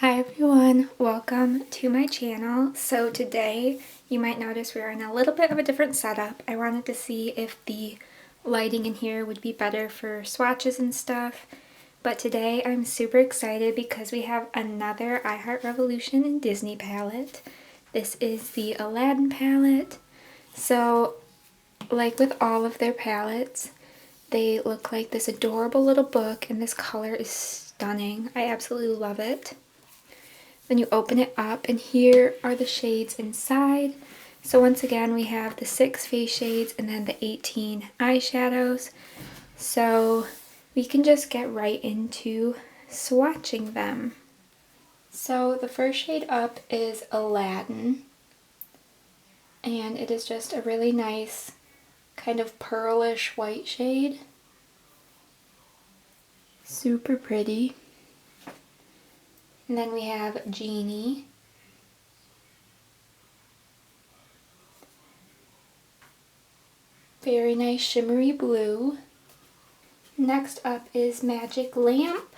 Hi everyone, welcome to my channel. So today you might notice we're in a little bit of a different setup. I wanted to see if the lighting in here would be better for swatches and stuff. But today I'm super excited because we have another I Heart Revolution and Disney palette. This is the Aladdin palette. So like with all of their palettes, they look like this adorable little book and this color is stunning. I absolutely love it. Then you open it up and here are the shades inside. So once again we have the 6 face shades and then the 18 eyeshadows. So we can just get right into swatching them. So the first shade up is Aladdin. And it is just a really nice kind of pearlish white shade. Super pretty. And then we have Genie. Very nice shimmery blue. Next up is Magic Lamp.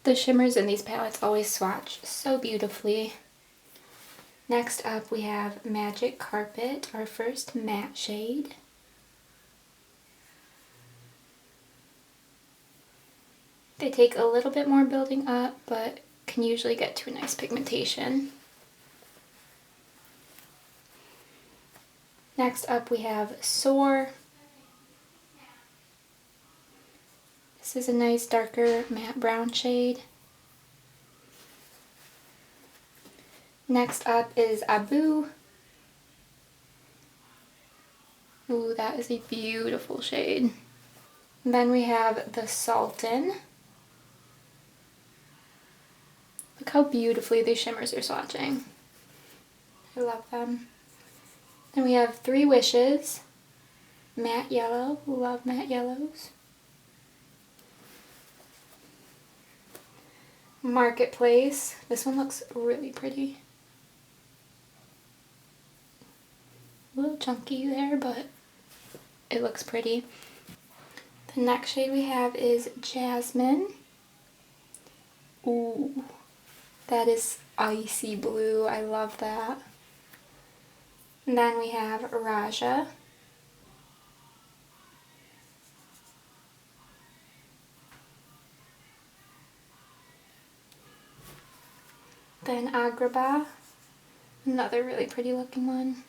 The shimmers in these palettes always swatch so beautifully. Next up we have Magic Carpet, our first matte shade. They take a little bit more building up, but can usually get to a nice pigmentation. Next up we have Soar. This is a nice darker matte brown shade. Next up is Abu. Ooh, that is a beautiful shade. And then we have the Sultan. Look how beautifully these shimmers are swatching. I love them. Then we have Three Wishes. Matte yellow. Love matte yellows. Marketplace. This one looks really pretty. A little chunky there, but it looks pretty. The next shade we have is Jasmine. Ooh, that is icy blue. I love that. And then we have Raja. Then Agrabah. Another really pretty looking one.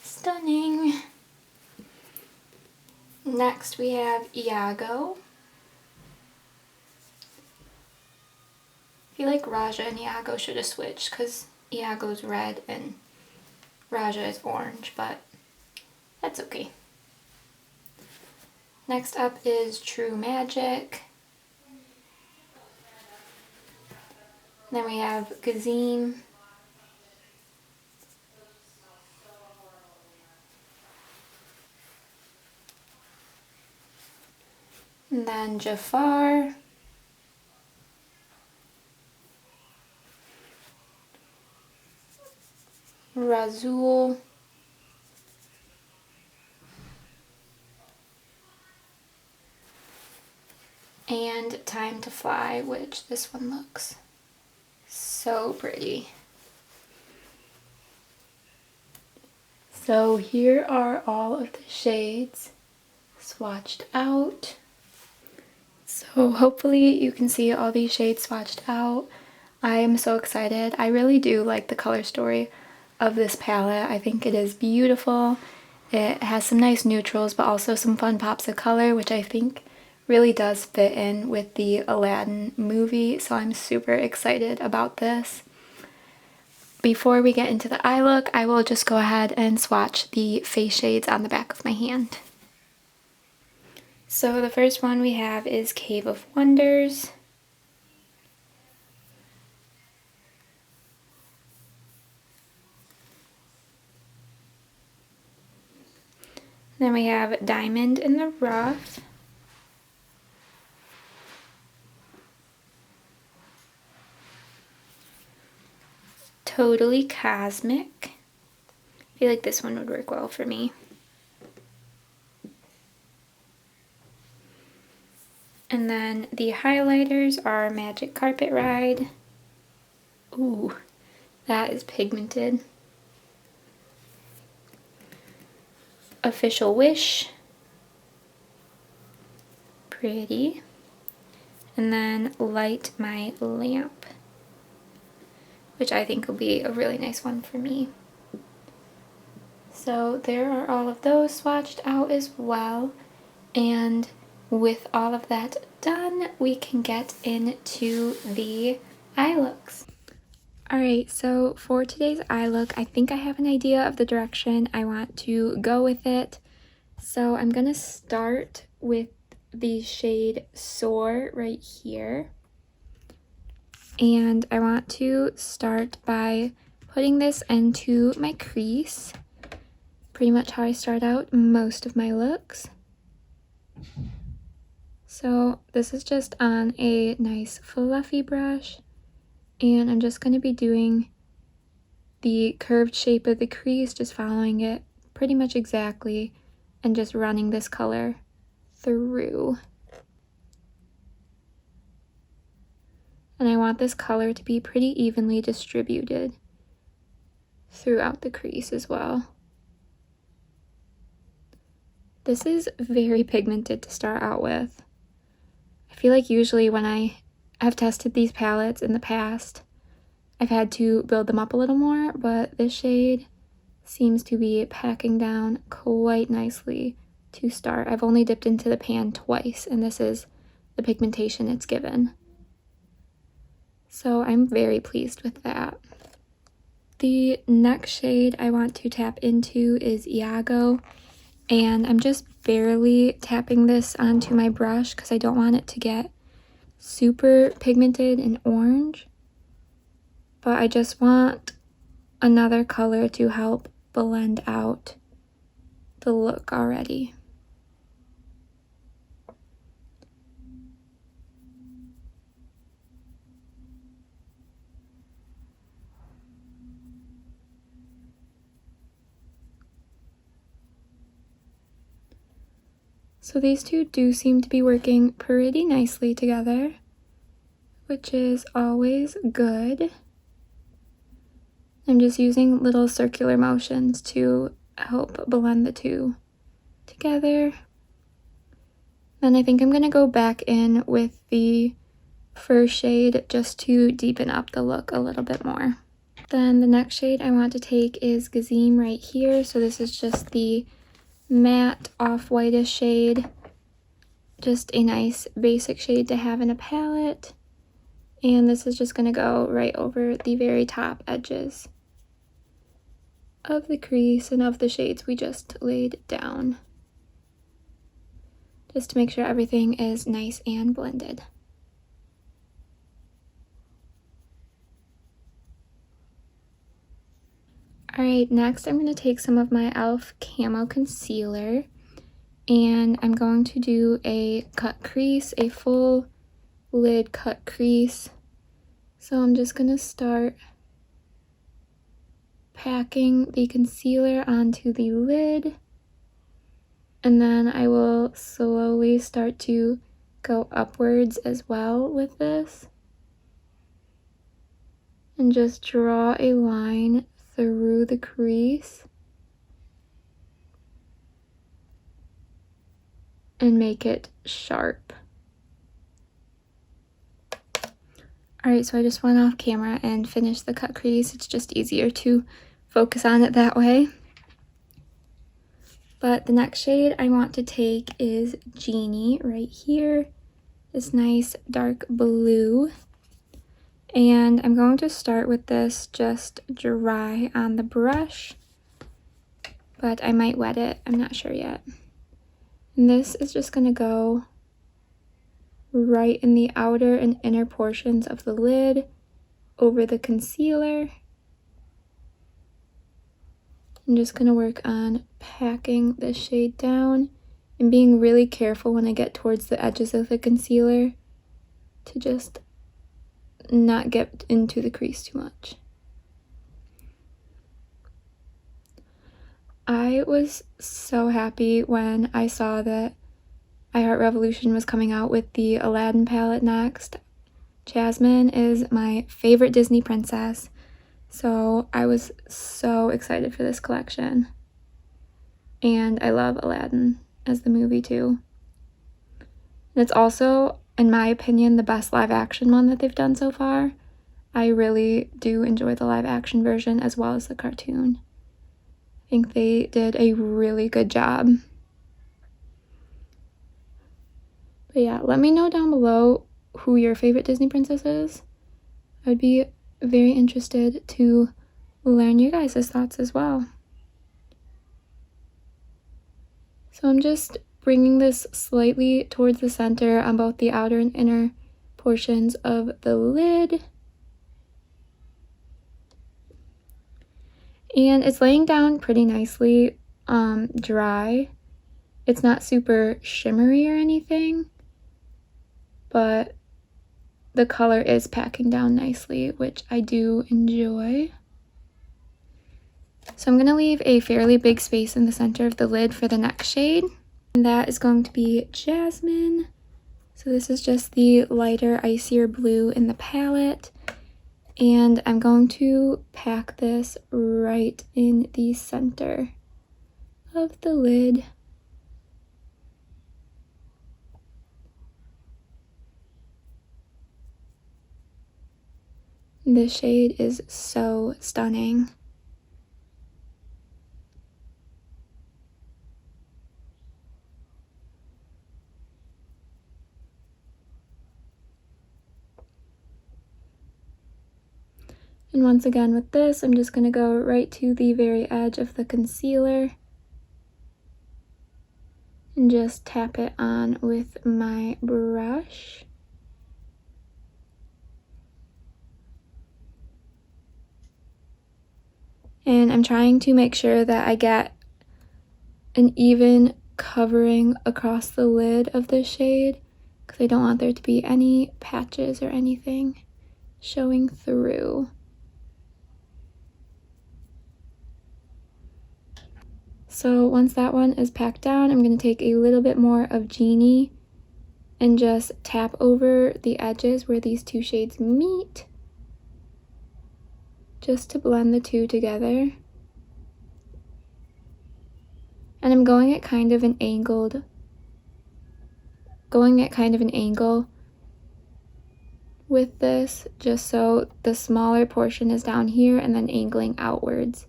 Stunning. Next we have Iago. I feel like Raja and Iago should have switched because Iago's red and Raja is orange, but that's okay. Next up is True Magic. Then we have Gazim. And then Jafar. Razul. And Time to Fly, which this one looks so pretty. So here are all of the shades swatched out. So hopefully you can see all these shades swatched out. I am so excited. I really do like the color story of this palette. I think it is beautiful. It has some nice neutrals, but also some fun pops of color, which I think really does fit in with the Aladdin movie. So I'm super excited about this. Before we get into the eye look, I will just go ahead and swatch the face shades on the back of my hand. So the first one we have is Cave of Wonders. Then we have Diamond in the Rough. Totally Cosmic. I feel like this one would work well for me. And then the highlighters are Magic Carpet Ride. Ooh, that is pigmented. Official Wish. Pretty. And then Light My Lamp, which I think will be a really nice one for me. So there are all of those swatched out as well. And with all of that done, we can get into the eye looks. Alright, so for today's eye look, I think I have an idea of the direction I want to go with it. So I'm going to start with the shade Soar right here. And I want to start by putting this into my crease. Pretty much how I start out most of my looks. So this is just on a nice fluffy brush. And I'm just going to be doing the curved shape of the crease, just following it pretty much exactly, and just running this color through. And I want this color to be pretty evenly distributed throughout the crease as well. This is very pigmented to start out with. I feel like usually when I have tested these palettes in the past, I've had to build them up a little more, but this shade seems to be packing down quite nicely to start. I've only dipped into the pan twice, and this is the pigmentation it's given. So I'm very pleased with that. The next shade I want to tap into is Iago, and I'm just barely tapping this onto my brush because I don't want it to get super pigmented and orange, but I just want another color to help blend out the look already. So these two do seem to be working pretty nicely together, which is always good. I'm just using little circular motions to help blend the two together. Then I think I'm going to go back in with the first shade just to deepen up the look a little bit more. Then the next shade I want to take is Gazim right here. So this is just the matte off-whitish shade, just a nice basic shade to have in a palette, and this is just going to go right over the very top edges of the crease and of the shades we just laid down, just to make sure everything is nice and blended. Alright, next I'm going to take some of my e.l.f. Camo Concealer, and I'm going to do a cut crease, a full lid cut crease. So I'm just going to start packing the concealer onto the lid, and then I will slowly start to go upwards as well with this, and just draw a line through the crease and make it sharp. Alright, so I just went off camera and finished the cut crease. It's just easier to focus on it that way. But the next shade I want to take is Genie right here. This nice dark blue. And I'm going to start with this just dry on the brush, but I might wet it, I'm not sure yet. And this is just going to go right in the outer and inner portions of the lid over the concealer. I'm just going to work on packing this shade down and being really careful when I get towards the edges of the concealer to just not get into the crease too much. I was so happy when I saw that iHeart Revolution was coming out with the Aladdin palette next. Jasmine is my favorite Disney princess, so I was so excited for this collection. And I love Aladdin as the movie too. And it's also, in my opinion, the best live action one that they've done so far. I really do enjoy the live action version as well as the cartoon. I think they did a really good job. But yeah, let me know down below who your favorite Disney princess is. I would be very interested to learn your guys' thoughts as well. So I'm just bringing this slightly towards the center on both the outer and inner portions of the lid. And it's laying down pretty nicely dry. It's not super shimmery or anything, but the color is packing down nicely, which I do enjoy. So I'm going to leave a fairly big space in the center of the lid for the next shade. And that is going to be Jasmine. So this is just the lighter, icier blue in the palette. And I'm going to pack this right in the center of the lid. This shade is so stunning. And once again with this, I'm just going to go right to the very edge of the concealer and just tap it on with my brush. And I'm trying to make sure that I get an even covering across the lid of this shade because I don't want there to be any patches or anything showing through. So once that one is packed down, I'm going to take a little bit more of Genie and just tap over the edges where these two shades meet, just to blend the two together. And I'm going at kind of an angle with this, just so the smaller portion is down here and then angling outwards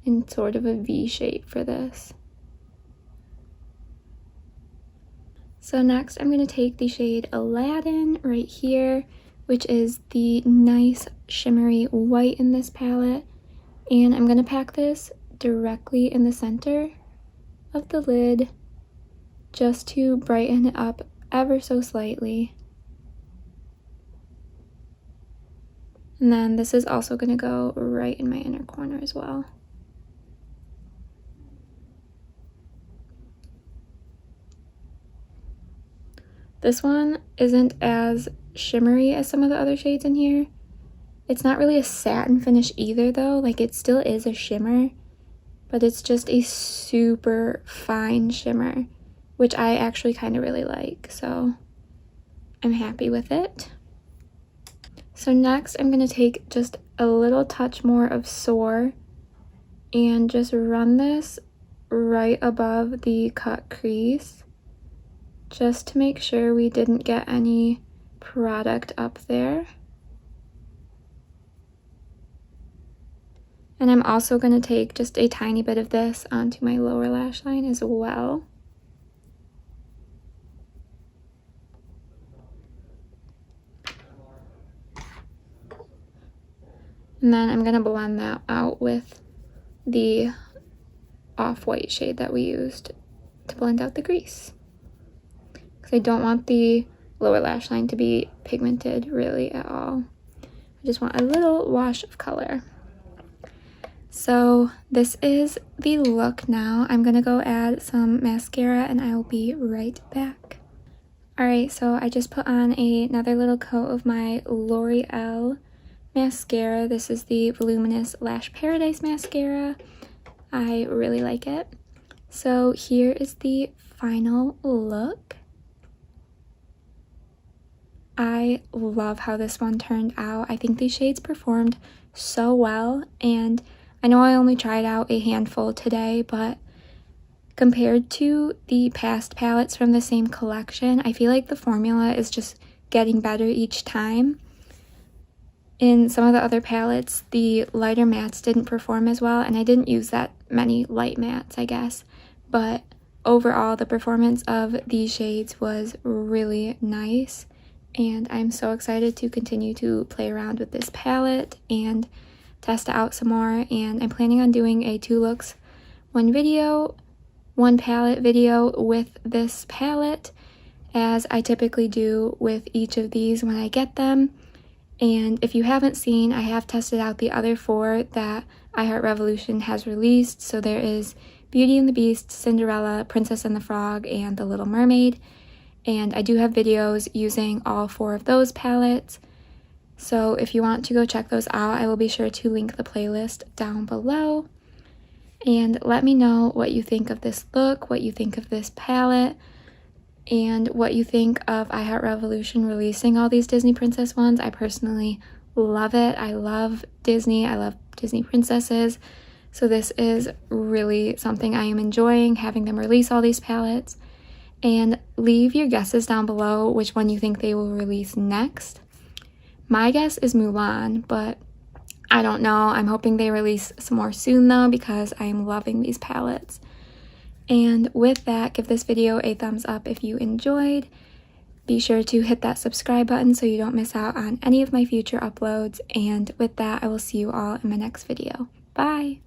in sort of a V shape for this. So next I'm going to take the shade Aladdin right here, which is the nice shimmery white in this palette, and I'm going to pack this directly in the center of the lid just to brighten it up ever so slightly. And then this is also going to go right in my inner corner as well. This one isn't as shimmery as some of the other shades in here. It's not really a satin finish either though, like it still is a shimmer, but it's just a super fine shimmer, which I actually kind of really like, so I'm happy with it. So next I'm going to take just a little touch more of Soar and just run this right above the cut crease, just to make sure we didn't get any product up there. And I'm also going to take just a tiny bit of this onto my lower lash line as well. And then I'm going to blend that out with the off-white shade that we used to blend out the crease, because I don't want the lower lash line to be pigmented really at all. I just want a little wash of color. So this is the look now. I'm gonna go add some mascara and I will be right back. Alright, so I just put on another little coat of my L'Oreal mascara. This is the Voluminous Lash Paradise mascara. I really like it. So here is the final look. I love how this one turned out. I think these shades performed so well, and I know I only tried out a handful today, but compared to the past palettes from the same collection, I feel like the formula is just getting better each time. In some of the other palettes, the lighter mattes didn't perform as well, and I didn't use that many light mattes, I guess, but overall the performance of these shades was really nice, and I'm so excited to continue to play around with this palette and test it out some more. And I'm planning on doing a 2 looks, 1 palette video with this palette, as I typically do with each of these when I get them. And if you haven't seen, I have tested out the other 4 that I Heart Revolution has released. So there is Beauty and the Beast, Cinderella, Princess and the Frog, and The Little Mermaid. And I do have videos using all 4 of those palettes. So if you want to go check those out, I will be sure to link the playlist down below. And let me know what you think of this look, what you think of this palette, and what you think of I Heart Revolution releasing all these Disney princess ones. I personally love it. I love Disney. I love Disney princesses. So this is really something I am enjoying, having them release all these palettes. And leave your guesses down below which one you think they will release next. My guess is Mulan, but I don't know. I'm hoping they release some more soon though, because I am loving these palettes. And with that, give this video a thumbs up if you enjoyed. Be sure to hit that subscribe button so you don't miss out on any of my future uploads. And with that, I will see you all in my next video. Bye!